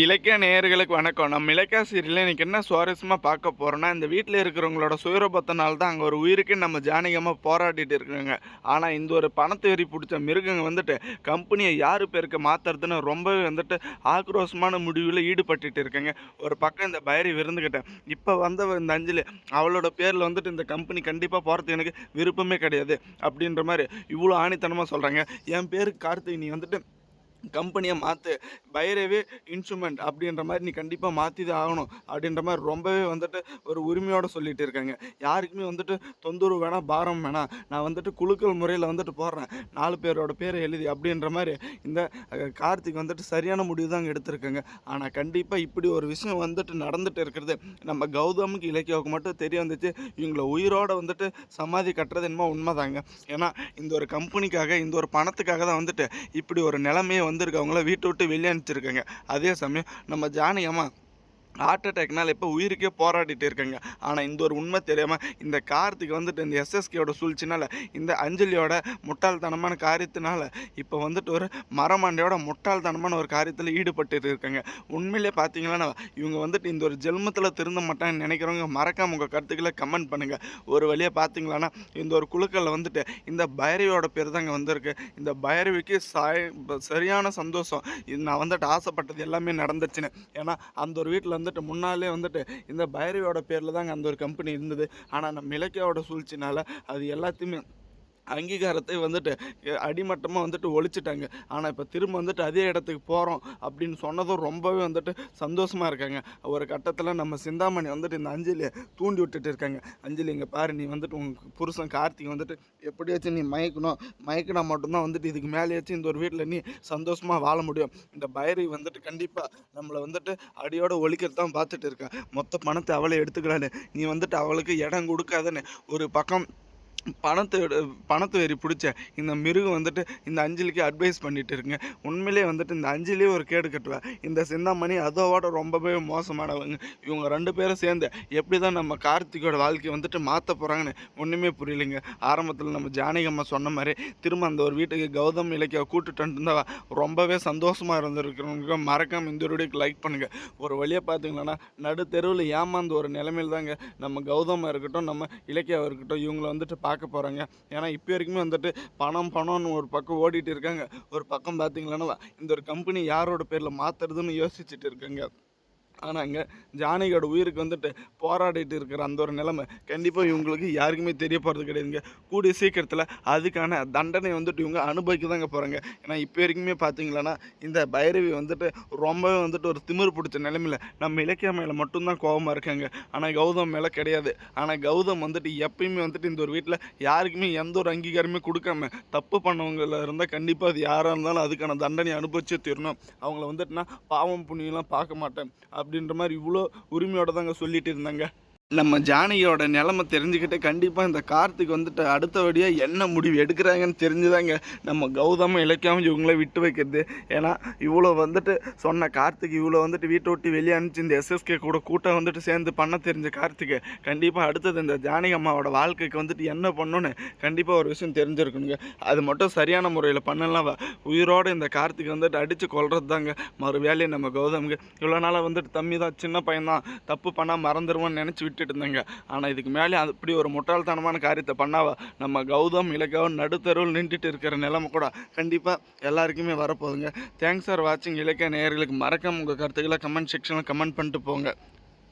இலக்கிய நேயர்களுக்கு வணக்கம். நம்ம இலக்கிய சீரியலில் இன்றைக்கி என்ன சுவாரஸ்யமாக பார்க்க போகிறோன்னா, இந்த வீட்டில் இருக்கிறவங்களோட சுயரூபத்தினால தான் அங்கே ஒரு உயிருக்கு நம்ம ஜானகமாக போராடிட்டு இருக்காங்க. ஆனால் இந்த ஒரு பணத்தை வெறி பிடிச்ச மிருகங்க வந்துட்டு கம்பெனியை யார் பேருக்கு மாற்றுறதுன்னு ரொம்பவே வந்துட்டு ஆக்ரோஷமான முடிவில் ஈடுபட்டுட்டு இருக்காங்க. ஒரு பக்கம் இந்த பைரவி இருந்துக்கிட்டேன், இப்போ வந்த இந்த அஞ்சலி அவளோட பேரில் வந்துட்டு இந்த கம்பெனி கண்டிப்பாக போகிறதுக்கு எனக்கு விருப்பமே கிடையாது அப்படின்ற மாதிரி இவ்வளோ ஆணித்தனமாக சொல்கிறாங்க. என் பேருக்கு கார்த்திக், நீ வந்துட்டு கம்பெனியை மாற்று, பைரவி இன்ஸ்ட்ருமெண்ட் அப்படின்ற மாதிரி நீ கண்டிப்பாக மாற்றி தான் ஆகணும் அப்படின்ற மாதிரி ரொம்பவே வந்துட்டு ஒரு உரிமையோடு சொல்லிகிட்டு இருக்காங்க. யாருக்குமே வந்துட்டு தொந்தரவு வேணாம், பாரம் வேணாம், நான் வந்துட்டு குழுக்கள் முறையில் வந்துட்டு போடுறேன், 4 பேரோட பேரை எழுதி அப்படின்ற மாதிரி இந்த கார்த்திக் வந்துட்டு சரியான முடிவு தான் எடுத்திருக்காங்க. ஆனால் கண்டிப்பாக இப்படி ஒரு விஷயம் வந்துட்டு நடந்துட்டு இருக்கிறது நம்ம கௌதமுக்கு இலக்கியாவுக்கு மட்டும் தெரிய வந்துச்சு. இவங்களை உயிரோடு வந்துட்டு சமாதி கட்டுறது என்னமோ உண்மைதாங்க. ஏன்னா இந்த ஒரு கம்பெனிக்காக, இந்த ஒரு பணத்துக்காக தான் வந்துட்டு இப்படி ஒரு நிலைமையை வந்திருக்கு. அவங்கள வீட்டை விட்டு வெளியே அனுப்பிச்சிருக்காங்க. அதே சமயம் நம்ம ஜானகி அம்மா ஹார்ட் அட்டாக்னால் இப்போ உயிருக்கே போராடிட்டு இருக்காங்க. ஆனால் இந்த ஒரு உண்மை தெரியாமல் இந்த கார்த்திக் வந்துட்டு இந்த எஸ்எஸ்கேயோட சூழ்ச்சினால், இந்த அஞ்சலியோட முட்டாள்தனமான காரியத்தினால இப்போ வந்துட்டு ஒரு மரமாண்டையோட முட்டாள்தனமான ஒரு காரியத்தில் ஈடுபட்டு இருக்காங்க. உண்மையிலே பார்த்தீங்கன்னா இவங்க வந்துட்டு இந்த ஒரு ஜென்மத்தில் திருந்த மாட்டாங்கன்னு நினைக்கிறவங்க மறக்காம உங்கள் கருத்துக்களை கமெண்ட் பண்ணுங்கள். ஒரு வழியாக பார்த்தீங்களான்னா இந்த ஒரு குழுக்களில் வந்துட்டு இந்த பைரவியோட பேர் தாங்க வந்திருக்கு. இந்த பைரவிக்கு சரியான சந்தோஷம். இது நான் வந்துட்டு ஆசைப்பட்டது எல்லாமே நடந்துச்சுன்னு. ஏன்னா அந்த ஒரு வீட்டில் வந்துட்டு முன்னாலே வந்துட்டு இந்த பைரவியோட பேரில் தாங்க அந்த ஒரு கம்பெனி இருந்தது. ஆனால் நம்ம இலக்கியாவோட சூழ்ச்சினால் அது எல்லாத்தையுமே அங்கீகாரத்தை வந்துட்டு அடிமட்டமாக வந்துட்டு ஒழிச்சிட்டாங்க. ஆனால் இப்போ திரும்ப வந்துட்டு அதே இடத்துக்கு போகிறோம் அப்படின்னு சொன்னதும் ரொம்பவே வந்துட்டு சந்தோஷமாக இருக்காங்க. ஒரு கட்டத்தில் நம்ம சிந்தாமணி வந்துட்டு இந்த அஞ்சலியை தூண்டி விட்டுட்டு இருக்காங்க. அஞ்சலி, இங்கே பாரு, நீ வந்துட்டு உங்கள் புருஷன் கார்த்திக் வந்துட்டு எப்படியாச்சும் நீ மயக்கினா மட்டும்தான் வந்துட்டு இதுக்கு மேலேயாச்சும் இந்த ஒரு வீட்டில் நீ சந்தோஷமாக வாழ முடியும். இந்த பைரவி வந்துட்டு கண்டிப்பாக நம்மளை வந்துட்டு அடியோடு ஒழிக்கிறது தான் பார்த்துட்டு இருக்கேன். மொத்த பணத்தை அவளை எடுத்துக்கிறான்னு, நீ வந்துட்டு அவளுக்கு இடம் கொடுக்காதுன்னு ஒரு பக்கம் பணத்தை வெறி பிடிச்ச இந்த மிருகம் வந்துட்டு இந்த அஞ்சலிக்கு அட்வைஸ் பண்ணிட்டு இருக்குங்க. உண்மையிலே வந்துட்டு இந்த அஞ்சலியே ஒரு கேடு கட்டுவேன். இந்த சிந்தாமணி அதோட ரொம்பவே மோசமானவங்க. இவங்க 2 பேரும் சேர்ந்து எப்படி தான் நம்ம கார்த்திகோட வாழ்க்கையை வந்துட்டு மாற்ற போகிறாங்கன்னு ஒன்றுமே புரியலைங்க. ஆரம்பத்தில் நம்ம ஜானகி அம்மா சொன்ன மாதிரி திரும்ப அந்த ஒரு வீட்டுக்கு கௌதம் இலக்கிய கூட்டுட்டு இருந்தால் ரொம்பவே சந்தோஷமாக இருந்திருக்கிறவங்க மறக்காமல் இந்த வீடியோக்கு லைக் பண்ணுங்கள். ஒரு வழியாக பார்த்தீங்கன்னா நடு தெருவில் ஏமாந்த ஒரு நிலைமையில் தாங்க நம்ம கௌதமாக இருக்கட்டும், நம்ம இலக்கியாவாக இருக்கட்டும், இவங்களை வந்துட்டு பார்க்க போகிறாங்க. ஏன்னா இப்போ வரைக்குமே வந்துட்டு பணம்னு ஒரு பக்கம் ஓடிட்டு இருக்காங்க. ஒரு பக்கம் பார்த்தீங்கன்னா இந்த ஒரு கம்பெனி யாரோட பேரில் மாற்றுறதுன்னு யோசிச்சுட்டு இருக்காங்க. ஆனாங்க ஜானகியோட உயிருக்கு வந்துட்டு போராடிட்டு இருக்கிற அந்த ஒரு நிலைமை கண்டிப்பாக இவங்களுக்கு யாருக்குமே தெரிய போகிறது கிடையாதுங்க. கூடிய சீக்கிரத்தில் அதுக்கான தண்டனை வந்துட்டு இவங்க அனுபவிக்க தாங்க போகிறாங்க. ஏன்னா இப்போ வரைக்குமே பார்த்தீங்களன்னா இந்த பைரவி வந்துட்டு ரொம்பவே வந்துட்டு ஒரு திமிரு பிடிச்ச நிலைமையில் நம்ம இலக்கிய மேலே மட்டும்தான் கோபமாக இருக்காங்க. ஆனால் கௌதம் மேலே கிடையாது. ஆனால் கௌதம் வந்துட்டு எப்பயுமே வந்துட்டு இந்த ஒரு வீட்டில் யாருக்குமே எந்த ஒரு அங்கீகாரமே கொடுக்காம தப்பு பண்ணவங்கள இருந்தால் கண்டிப்பாக அது யாராக இருந்தாலும் அதுக்கான தண்டனை அனுபவிச்சே தீரணும். அவங்கள வந்துட்டுனா பாவம் புண்ணியெல்லாம் பார்க்க மாட்டேன் அப்படின்ற மாதிரி இவ்வளோ உரிமையோடு தாங்க சொல்லிட்டு இருந்தாங்க. நம்ம ஜானகியோட நிலைமை தெரிஞ்சுக்கிட்டு கண்டிப்பாக இந்த கார்த்திக் வந்துட்டு அடுத்தபடியாக என்ன முடிவு எடுக்கிறாங்கன்னு தெரிஞ்சுதாங்க நம்ம கௌதமும் இலக்கியாவும் இவங்கள விட்டு வைக்கிறது. ஏன்னா இவ்வளோ வந்துட்டு சொன்ன கார்த்திக் இவ்வளோ வந்துட்டு வீட்டை விட்டு வெளியே அனுப்பிச்சு இந்த எஸ்எஸ்கே கூட கூட்டம் வந்துட்டு சேர்ந்து பண்ண தெரிஞ்ச கார்த்திகை கண்டிப்பாக அடுத்தது இந்த ஜானகி அம்மாவோட வாழ்க்கைக்கு வந்துட்டு என்ன பண்ணணுன்னு கண்டிப்பாக ஒரு விஷயம் தெரிஞ்சிருக்கணுங்க. அது மட்டும் சரியான முறையில் பண்ணலாம் உயிரோடு இந்த கார்த்திக் வந்துட்டு அடித்து கொள்வது தாங்க மறு வேலையை நம்ம கௌதமுக்கு. இவ்வளோ நாளாக வந்துட்டு தம்பி தான், சின்ன பையன்தான், தப்பு பண்ணால் மறந்துடுவோன்னு நினச்சி விட்டுட்டு இருந்தாங்க. ஆனால் இதுக்கு மேலே அப்படி ஒரு முட்டாள்தனமான காரியத்தை பண்ணாவா நம்ம கௌதம் இலக்கியாவும் நடுத்தருவில் நின்றுட்டு இருக்கிற நிலைமை கூட கண்டிப்பாக எல்லாருக்குமே வரப்போகுதுங்க. தேங்க்ஸ் ஃபார் வாட்சிங். இலக்கிய நேயர்களுக்கு மறக்காம உங்கள் கருத்துக்களை கமெண்ட் செக்ஷனில் கமெண்ட் பண்ணிட்டு போங்க.